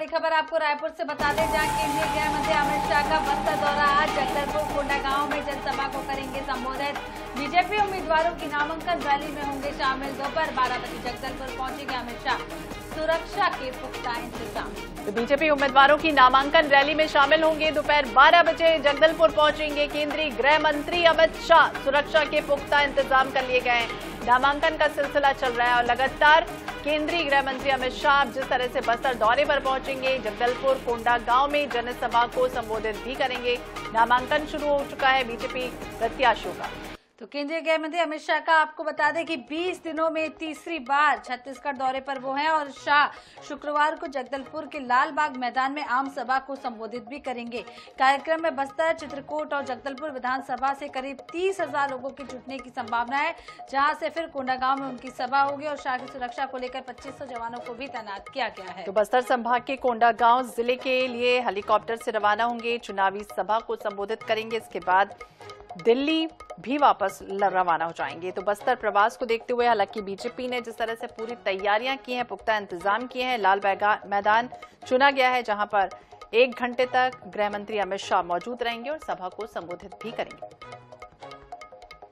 बड़ी खबर आपको रायपुर से बता दें, जहां केंद्रीय गृह मंत्री अमित शाह का बस्तर दौरा आज जगदलपुर कोंडागांव में जनसभा को करेंगे संबोधित। बीजेपी उम्मीदवारों की नामांकन रैली में होंगे शामिल। दोपहर 12 बजे जगदलपुर पहुंचेंगे अमित शाह, सुरक्षा के पुख्ता इंतजाम। तो बीजेपी उम्मीदवारों की नामांकन रैली में शामिल होंगे। दोपहर 12 बजे जगदलपुर पहुंचेंगे केंद्रीय गृह मंत्री अमित शाह, सुरक्षा के पुख्ता इंतजाम कर लिए गए हैं। नामांकन का सिलसिला चल रहा है और लगातार केंद्रीय गृह मंत्री अमित शाह जिस तरह से बस्तर दौरे पर पहुंचेंगे, जगदलपुर कोंडागांव में जनसभा को संबोधित भी करेंगे। नामांकन शुरू हो चुका है बीजेपी प्रत्याशियों का। तो केंद्रीय गृह मंत्री अमित शाह का आपको बता दें कि 20 दिनों में तीसरी बार छत्तीसगढ़ दौरे पर वो हैं और शाह शुक्रवार को जगदलपुर के लाल बाग मैदान में आम सभा को संबोधित भी करेंगे। कार्यक्रम में बस्तर, चित्रकूट और जगदलपुर विधानसभा से करीब 30,000 लोगों के जुटने की संभावना है, जहां से फिर कोंडागांव में उनकी सभा होगी और शाह की सुरक्षा को लेकर 2500 जवानों को भी तैनात किया गया है। तो बस्तर संभाग के कोंडागांव जिले के लिए हेलीकॉप्टर से रवाना होंगे, चुनावी सभा को संबोधित करेंगे। इसके बाद दिल्ली भी वापस रवाना हो जाएंगे। तो बस्तर प्रवास को देखते हुए हालांकि बीजेपी ने जिस तरह से पूरी तैयारियां की हैं, पुख्ता इंतजाम किए हैं, लाल मैदान चुना गया है जहां पर 1 घंटे तक गृह मंत्री अमित शाह मौजूद रहेंगे और सभा को संबोधित भी करेंगे।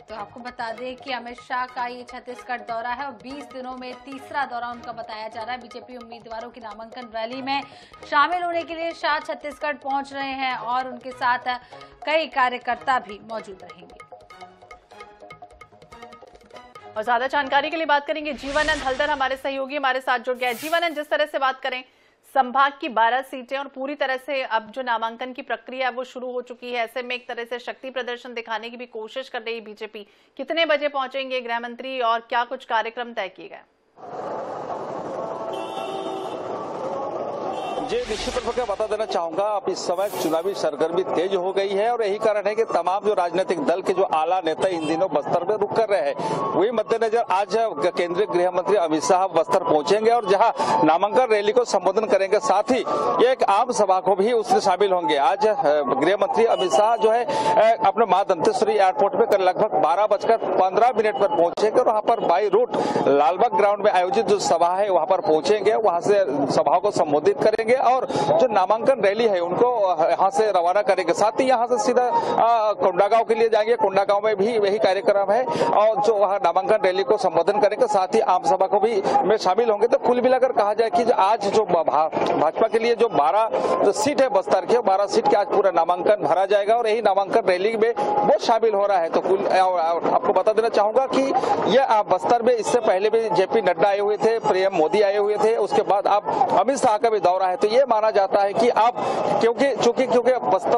तो आपको बता दें कि अमित शाह का ये छत्तीसगढ़ दौरा है और 20 दिनों में तीसरा दौरा उनका बताया जा रहा है। बीजेपी उम्मीदवारों की नामांकन रैली में शामिल होने के लिए शाह छत्तीसगढ़ पहुंच रहे हैं और उनके साथ कई कार्यकर्ता भी मौजूद रहेंगे। और ज्यादा जानकारी के लिए बात करेंगे जीवानंद हल्दर, हमारे सहयोगी हमारे साथ जुड़ गए। जीवानंद, जिस तरह से बात करें, संभाग की 12 सीटें और पूरी तरह से अब जो नामांकन की प्रक्रिया है वो शुरू हो चुकी है, ऐसे में एक तरह से शक्ति प्रदर्शन दिखाने की भी कोशिश कर रही है बीजेपी। कितने बजे पहुंचेंगे गृह मंत्री और क्या कुछ कार्यक्रम तय किए गए? जी, निश्चित रूप से बता देना चाहूंगा, अब इस समय चुनावी सरगर्मी तेज हो गई है और यही कारण है कि तमाम जो राजनीतिक दल के जो आला नेता इन दिनों बस्तर में रुक कर रहे हैं। वही मद्देनजर आज केंद्रीय गृह मंत्री अमित शाह बस्तर पहुंचेंगे और जहां नामांकन रैली को संबोधन करेंगे, साथ ही एक आम सभा को भी उसमें शामिल होंगे। आज गृह मंत्री अमित शाह जो है अपने मां दंतेश्वरी एयरपोर्ट पे कल लगभग 12:15 पर पहुंचेंगे और वहां पर बाई रूट लालबाग ग्राउंड में आयोजित जो सभा है वहां पर पहुंचेंगे, वहां से सभा को संबोधित करेंगे और जो नामांकन रैली है उनको यहाँ से रवाना करेंगे। साथ ही यहाँ से सीधा कोंडागांव के लिए जाएंगे। कोंडागांव में भी वही कार्यक्रम है और जो वहाँ नामांकन रैली को संबोधन करेंगे, साथ ही आम सभा को भी में शामिल होंगे। तो कुल मिलाकर कहा जाए कि आज जो भाजपा के लिए जो 12 जो सीट है बस्तर की, 12 सीट के आज पूरा नामांकन भरा जाएगा और यही नामांकन रैली में वो शामिल हो रहा है। तो कुल आपको बता देना चाहूंगा कि यह बस्तर में इससे पहले भी जेपी नड्डा आए हुए थे, पीएम मोदी आए हुए थे, उसके बाद अब अमित शाह का भी दौरा है। तो ये माना जाता है कि अब क्योंकि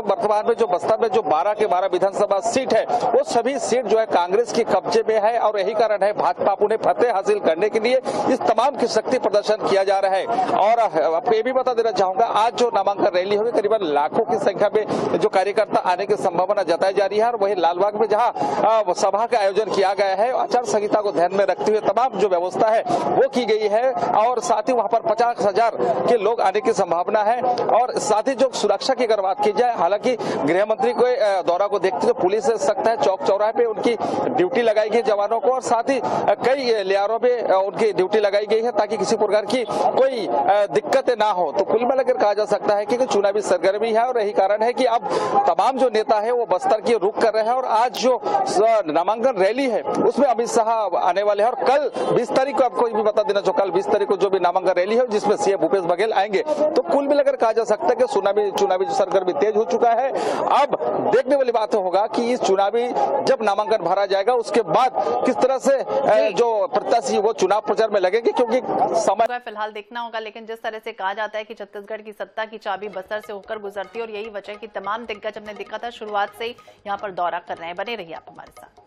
वर्तमान में जो बस्तर में जो 12 के 12 विधानसभा सीट है वो सभी सीट जो है कांग्रेस के कब्जे में है और यही कारण है भाजपा उन्हें फतेह हासिल करने के लिए इस तमाम की शक्ति प्रदर्शन किया जा रहा है। और आपको ये भी बता देना चाहूंगा, आज जो नामांकन रैली होगी करीबन लाखों की संख्या में जो कार्यकर्ता आने की संभावना जताई जा रही है। और वही लालबाग में जहाँ सभा का आयोजन किया गया है, आचार संहिता को ध्यान में रखते हुए तमाम जो व्यवस्था है वो की गई है और साथ ही वहां पर 50,000 के लोग आने की संभावना है। और साथ ही जो सुरक्षा की अगर बात की जाए, हालांकि गृह मंत्री को दौरा को देखते हुए पुलिस से सख्त है, चौक चौराहे पे उनकी ड्यूटी लगाई गई जवानों को और साथ ही कई लियारों पे उनकी ड्यूटी लगाई गई है ताकि किसी प्रकार की कोई दिक्कत ना हो। तो कुल मिलाकर कहा जा सकता है कि चुनावी सरगर्मी है और यही कारण है कि अब तमाम जो नेता है वो बस्तर की रुख कर रहे हैं और आज जो नामांकन रैली है उसमें अमित शाह आने वाले हैं और कल 20 तारीख को आपको भी बता देना चाहिए, कल 20 तारीख को जो भी नामांकन रैली है जिसमें सीएम भूपेश बघेल आएंगे। तो कुल मिलाकर कहा जा सकता है कि चुनावी सरगर्मी तेज हो चुका है। अब देखने वाली बात होगा कि इस चुनावी जब नामांकन भरा जाएगा उसके बाद किस तरह से जो प्रत्याशी वो चुनाव प्रचार में लगेंगे, क्योंकि समय फिलहाल देखना होगा। लेकिन जिस तरह से कहा जाता है कि छत्तीसगढ़ की सत्ता की चाबी बस्तर से होकर गुजरती है और यही वजह की तमाम दिग्गज हमने देखा था शुरुआत से यहाँ पर दौरा कर रहे हैं। बने रहिए आप हमारे साथ।